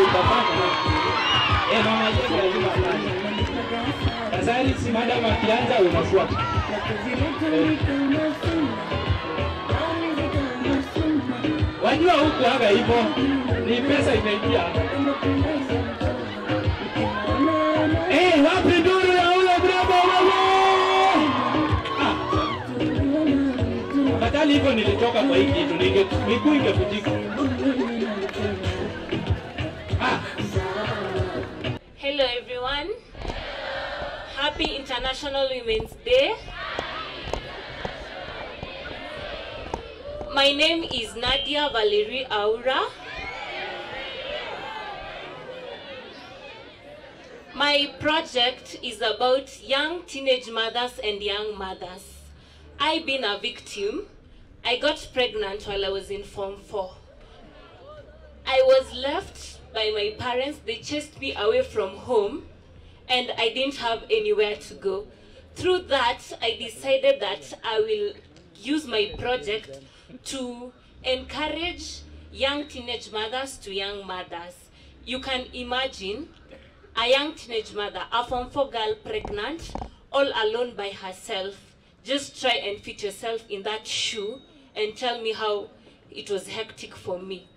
utafanya. Mama yake lazima afanye. Tazari si madam akianza unafuata. Wajua huku haga hivyo. Ni pesa imeingia. Wapi nduru ya ule bravo wewe? Badala hivyo nilitoka kwa hiki kitu miguu ingevunjika. Hello everyone. Happy International Women's Day. My name is Nadia Valerie Aura. My project is about young teenage mothers and young mothers. I've been a victim. I got pregnant while I was in Form 4. I was left by my parents. They chased me away from home and I didn't have anywhere to go. Through that, I decided that I will use my project to encourage young teenage mothers to young mothers. You can imagine a young teenage mother, a Form 4 girl pregnant, all alone by herself. Just try and fit yourself in that shoe and tell me how it was hectic for me.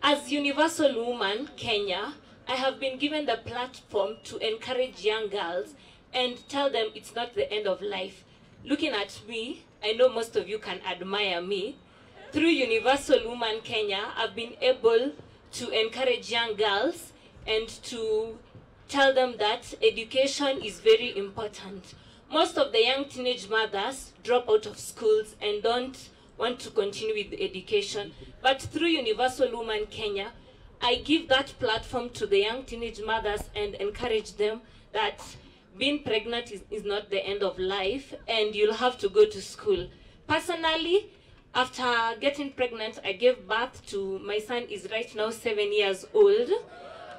As Universal Woman Kenya, I have been given the platform to encourage young girls and tell them it's not the end of life. Looking at me, I know most of you can admire me. Through Universal Woman Kenya, I've been able to encourage young girls and to tell them that education is very important. Most of the young teenage mothers drop out of schools and don't want to continue with education. But through Universal Woman Kenya, I give that platform to the young teenage mothers and encourage them that being pregnant is not the end of life and you'll have to go to school. Personally, after getting pregnant, I gave birth to, my son is right now 7 years old.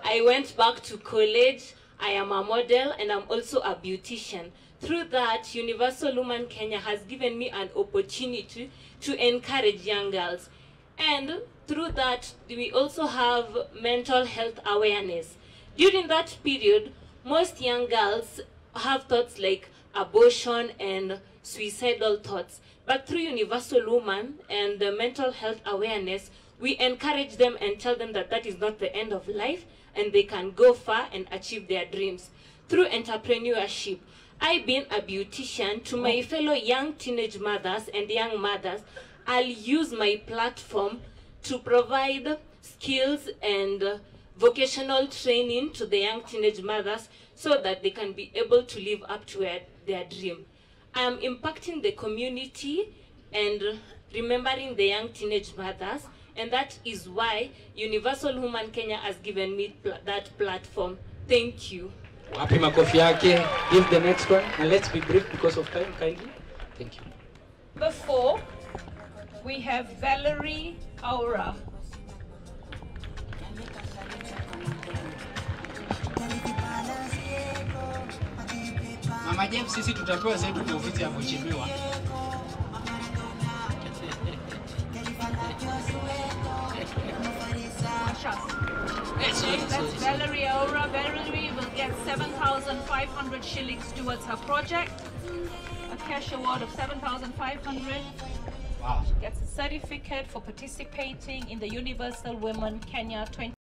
I went back to college. I am a model and I'm also a beautician. Through that, Universal Woman Kenya has given me an opportunity to encourage young girls. And through that, we also have mental health awareness. During that period, most young girls have thoughts like abortion and suicidal thoughts. But through Universal Woman and the mental health awareness, we encourage them and tell them that that is not the end of life and they can go far and achieve their dreams. Through entrepreneurship, I've been a beautician. To my fellow young teenage mothers and young mothers, I'll use my platform to provide skills and vocational training to the young teenage mothers so that they can be able to live up to their dream. I am impacting the community and remembering the young teenage mothers, and that is why Universal Woman Kenya has given me that platform. Thank you. Wapi makofi yake. Give the next one, and let's be brief because of time, kindly. Thank you. Before, we have Valerie Aura. Mama James, sisi tutapewa zetu kwa ofisi ya mheshimiwa. That's Valerie Aura. Valerie will get 7,500 shillings towards her project. A cash award of 7,500. Wow. She gets a certificate for participating in the Universal Women Kenya 20.